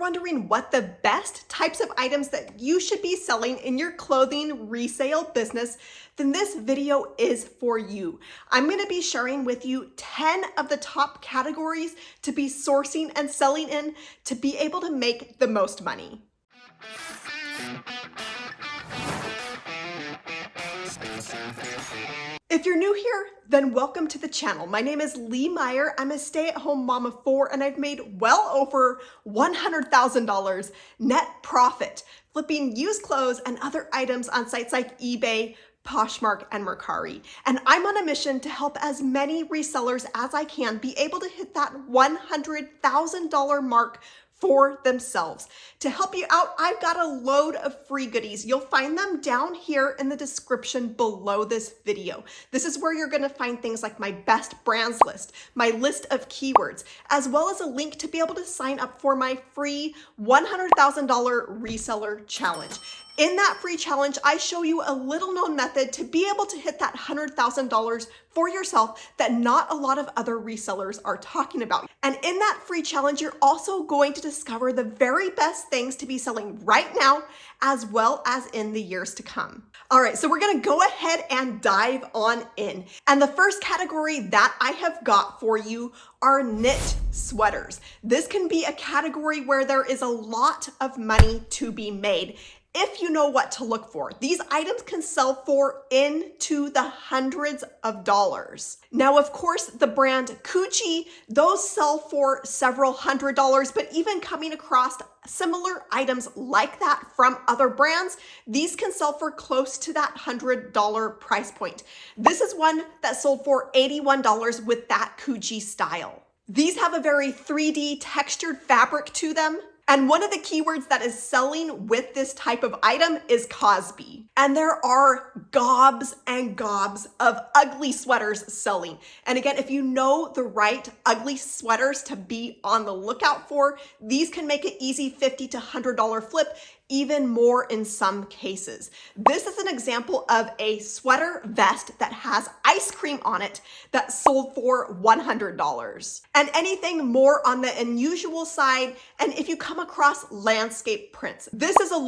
wondering what the best types of items that you should be selling in your clothing resale business, then this video is for you. I'm going to be sharing with you 10 of the top categories to be sourcing and selling in to be able to make the most money. If you're new here, then welcome to the channel. My name is Lee Meyer. I'm a stay-at-home mom of 4, and I've made well over $100,000 net profit flipping used clothes and other items on sites like eBay, Poshmark, and Mercari. And I'm on a mission to help as many resellers as I can be able to hit that $100,000 mark for themselves. To help you out, I've got a load of free goodies. You'll find them down here in the description below this video. This is where you're gonna find things like my best brands list, my list of keywords, as well as a link to be able to sign up for my free $100,000 reseller challenge. In that free challenge, I show you a little known method to be able to hit that $100,000 for yourself that not a lot of other resellers are talking about. And in that free challenge, you're also going to discover the very best things to be selling right now, as well as in the years to come. All right, so we're gonna go ahead and dive on in. And the first category that I have got for you are knit sweaters. This can be a category where there is a lot of money to be made if you know what to look for. These items can sell for into the hundreds of dollars. Now, of course, the brand Gucci, those sell for several $100s, but even coming across similar items like that from other brands, these can sell for close to that $100 price point. This is one that sold for $81 with that Gucci style. These have a very 3D textured fabric to them. And one of the keywords that is selling with this type of item is Cosby. And there are gobs and gobs of ugly sweaters selling. And again, if you know the right ugly sweaters to be on the lookout for, these can make an easy $50 to $100 flip, even more in some cases. This is an example of a sweater vest that has ice cream on it that sold for $100. And anything more on the unusual side, and if you come across landscape prints. This is a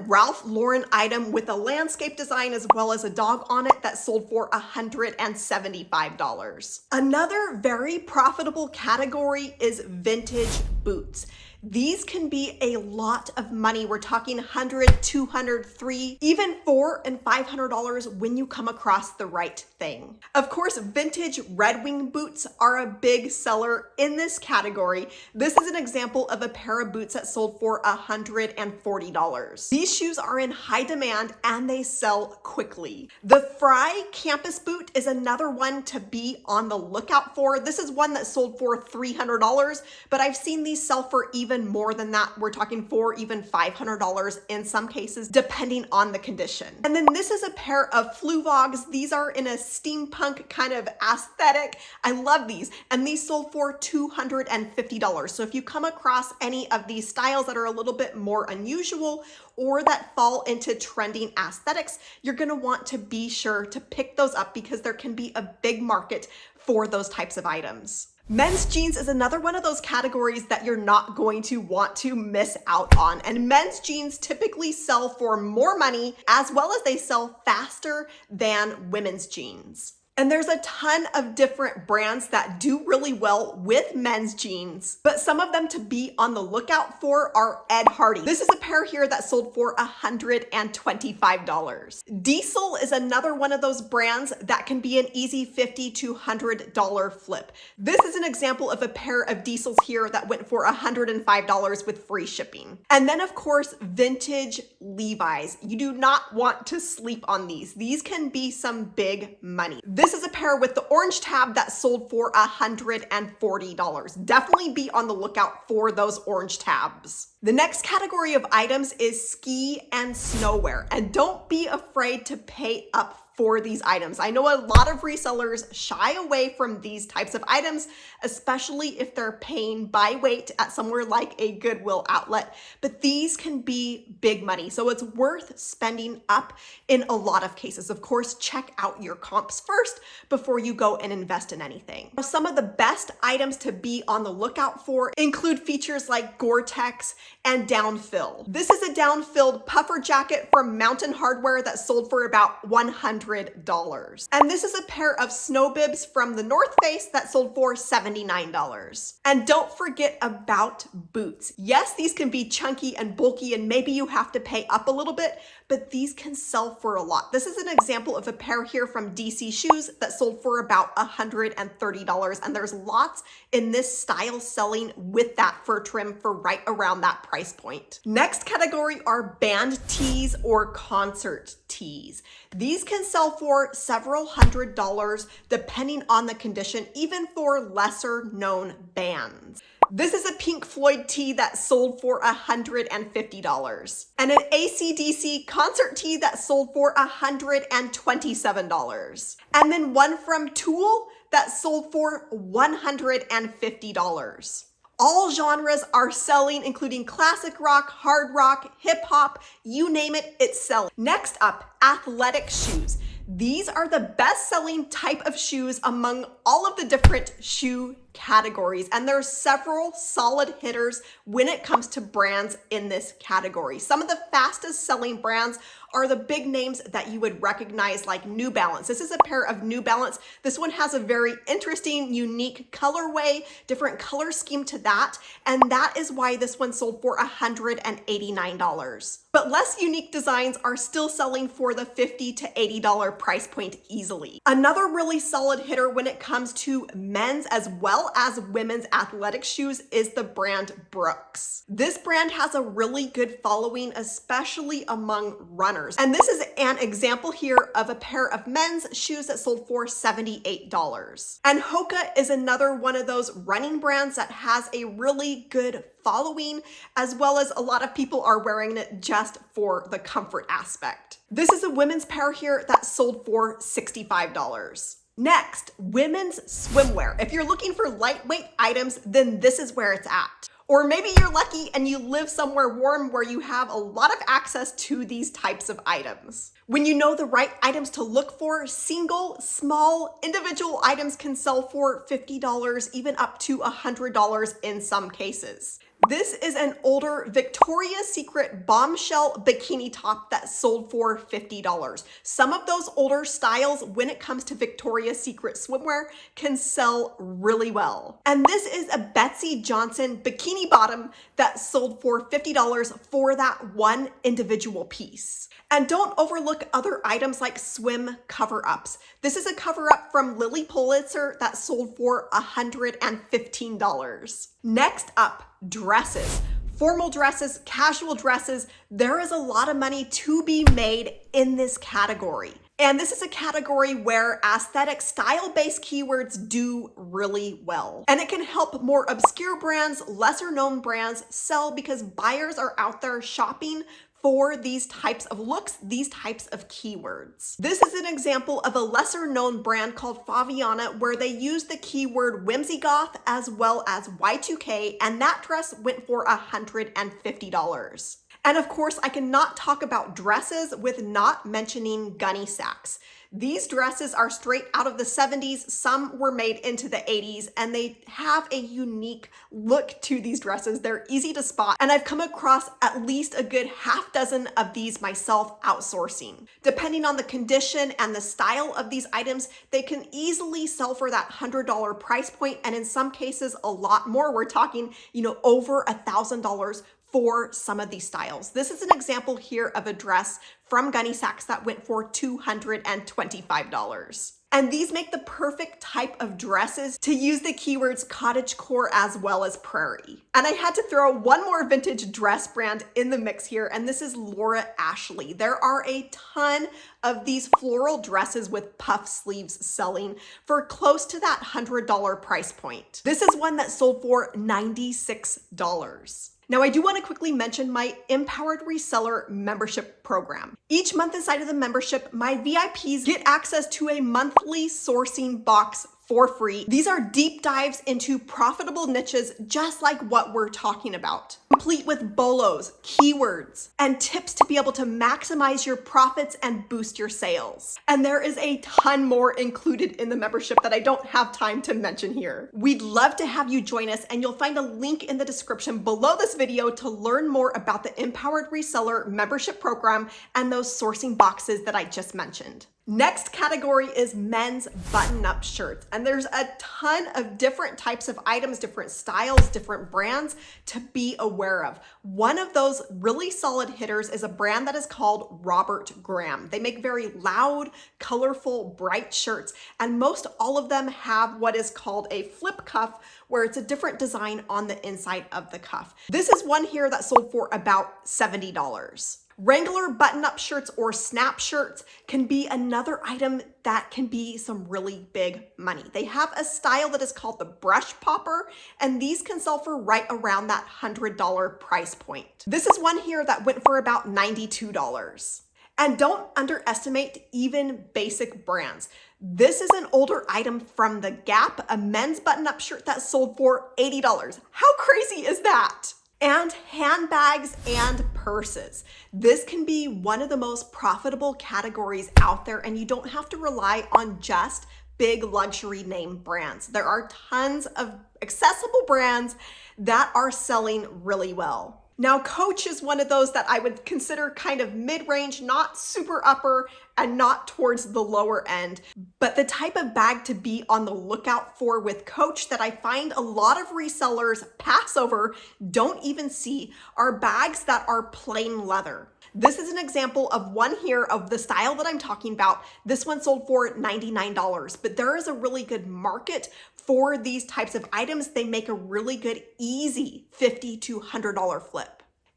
Ralph Lauren item with a landscape design as well as a dog on it that sold for $175. Another very profitable category is vintage boots. These can be a lot of money. We're talking $100, $200, $300, even $400 and $500 when you come across the right thing. Of course, vintage Red Wing boots are a big seller in this category. This is an example of a pair of boots that sold for $140. These shoes are in high demand and they sell quickly. The Fry campus boot is another one to be on the lookout for. This is one that sold for $300, but I've seen these sell for even more than that. We're talking $400, even $500 in some cases, depending on the condition. And then this is a pair of Fluvogs. These are in a steampunk kind of aesthetic. I love these. And these sold for $250. So if you come across any of these styles that are a little bit more unusual or that fall into trending aesthetics, you're gonna want to be sure to pick those up because there can be a big market for those types of items. Men's jeans is another one of those categories that you're not going to want to miss out on. And men's jeans typically sell for more money as well as they sell faster than women's jeans. And there's a ton of different brands that do really well with men's jeans, but some of them to be on the lookout for are Ed Hardy. This is a pair here that sold for $125. Diesel is another one of those brands that can be an easy $50 to $100 flip. This is an example of a pair of Diesels here that went for $105 with free shipping. And then of course, vintage Levi's. You do not want to sleep on these. These can be some big money. This is a pair with the orange tab that sold for $140. Definitely be on the lookout for those orange tabs. The next category of items is ski and snowwear. And don't be afraid to pay up for these items. I know a lot of resellers shy away from these types of items, especially if they're paying by weight at somewhere like a Goodwill outlet, but these can be big money. So it's worth spending up in a lot of cases. Of course, check out your comps first before you go and invest in anything. Some of the best items to be on the lookout for include features like Gore-Tex and down-fill. This is a down-filled puffer jacket from Mountain Hardware that sold for about $100. And this is a pair of snow bibs from the North Face that sold for $79. And don't forget about boots. Yes, these can be chunky and bulky and maybe you have to pay up a little bit, but these can sell for a lot. This is an example of a pair here from DC Shoes that sold for about $130. And there's lots in this style selling with that fur trim for right around that price point. Next category are band tees or concert tees. These can sell for several $100s depending on the condition, even for lesser known bands. This is a Pink Floyd tee that sold for $150 and an AC/DC concert tee that sold for $127. And then one from Tool that sold for $150. All genres are selling, including classic rock, hard rock, hip hop, you name it, it's selling. Next up, athletic shoes. These are the best-selling type of shoes among all of the different shoe categories, and there's several solid hitters when it comes to brands in this category. Some of the fastest selling brands are the big names that you would recognize, like New Balance. This is a pair of New Balance. This one has a very interesting, unique colorway, different color scheme to that, and that is why this one sold for $189. But less unique designs are still selling for the $50 to $80 price point easily. Another really solid hitter when it comes to men's as well as women's athletic shoes is the brand Brooks. This brand has a really good following, especially among runners. And this is an example here of a pair of men's shoes that sold for $78. And Hoka is another one of those running brands that has a really good following, as well as a lot of people are wearing it just for the comfort aspect. This is a women's pair here that sold for $65. Next, women's swimwear. If you're looking for lightweight items, then this is where it's at. Or maybe you're lucky and you live somewhere warm where you have a lot of access to these types of items. When you know the right items to look for, single, small, individual items can sell for $50, even up to $100 in some cases. This is an older Victoria's Secret bombshell bikini top that sold for $50. Some of those older styles, when it comes to Victoria's Secret swimwear, can sell really well. And this is a Betsy Johnson bikini bottom that sold for $50 for that one individual piece. And don't overlook other items like swim cover-ups. This is a cover-up from Lily Pulitzer that sold for $115. Next up, dresses. Formal dresses, casual dresses, there is a lot of money to be made in this category. And this is a category where aesthetic style-based keywords do really well. And it can help more obscure brands, lesser known brands sell because buyers are out there shopping for these types of looks, these types of keywords. This is an example of a lesser known brand called Faviana where they use the keyword whimsy goth as well as Y2K, and that dress went for $150. And of course, I cannot talk about dresses with not mentioning gunny sacks. These dresses are straight out of the 70s. Some were made into the 80s, and they have a unique look to these dresses. They're easy to spot, and I've come across at least a good half dozen of these myself outsourcing. Depending on the condition and the style of these items, they can easily sell for that $100 price point, and in some cases, a lot more. We're talking, over $1,000 for some of these styles. This is an example here of a dress from Gunny Sacks that went for $225. And these make the perfect type of dresses to use the keywords cottagecore as well as prairie. And I had to throw one more vintage dress brand in the mix here, and this is Laura Ashley. There are a ton of these floral dresses with puff sleeves selling for close to that $100 price point. This is one that sold for $96. Now, I do want to quickly mention my Empowered Reseller membership program. Each month inside of the membership, my VIPs get access to a monthly sourcing box for free. These are deep dives into profitable niches, just like what we're talking about, complete with bolos, keywords, and tips to be able to maximize your profits and boost your sales. And there is a ton more included in the membership that I don't have time to mention here. We'd love to have you join us, and you'll find a link in the description below this video to learn more about the Empowered Reseller membership program and those sourcing boxes that I just mentioned. Next category is men's button-up shirts. And there's a ton of different types of items, different styles, different brands to be aware of. One of those really solid hitters is a brand that is called Robert Graham. They make very loud, colorful, bright shirts, and most all of them have what is called a flip cuff, where it's a different design on the inside of the cuff. This is one here that sold for about $70. Wrangler button-up shirts or snap shirts can be another item that can be some really big money. They have a style that is called the brush popper, and these can sell for right around that $100 price point. This is one here that went for about $92. And don't underestimate even basic brands. This is an older item from the Gap, a men's button-up shirt that sold for $80. How crazy is that? And handbags and purses. This can be one of the most profitable categories out there, and you don't have to rely on just big luxury name brands. There are tons of accessible brands that are selling really well. Now, Coach is one of those that I would consider kind of mid-range, not super upper and not towards the lower end. But the type of bag to be on the lookout for with Coach that I find a lot of resellers pass over, don't even see, are bags that are plain leather. This is an example of one here of the style that I'm talking about. This one sold for $99, but there is a really good market for these types of items. They make a really good, easy $50 to $100 flip.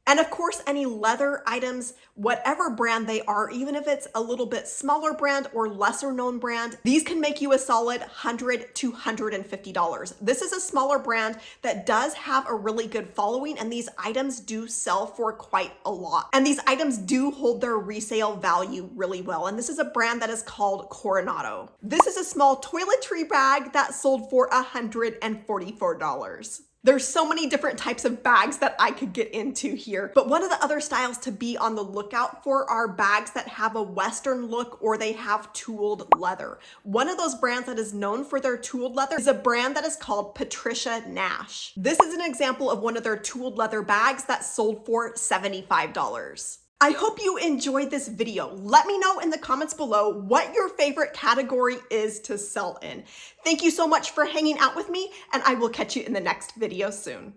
And of course, any leather items, whatever brand they are, even if it's a little bit smaller brand or lesser known brand, these can make you a solid $100 to $150. This is a smaller brand that does have a really good following, and these items do sell for quite a lot. And these items do hold their resale value really well. And this is a brand that is called Coronado. This is a small toiletry bag that sold for $144. There's so many different types of bags that I could get into here, but one of the other styles to be on the lookout for are bags that have a Western look or they have tooled leather. One of those brands that is known for their tooled leather is a brand that is called Patricia Nash. This is an example of one of their tooled leather bags that sold for $75. I hope you enjoyed this video. Let me know in the comments below what your favorite category is to sell in. Thank you so much for hanging out with me, and I will catch you in the next video soon.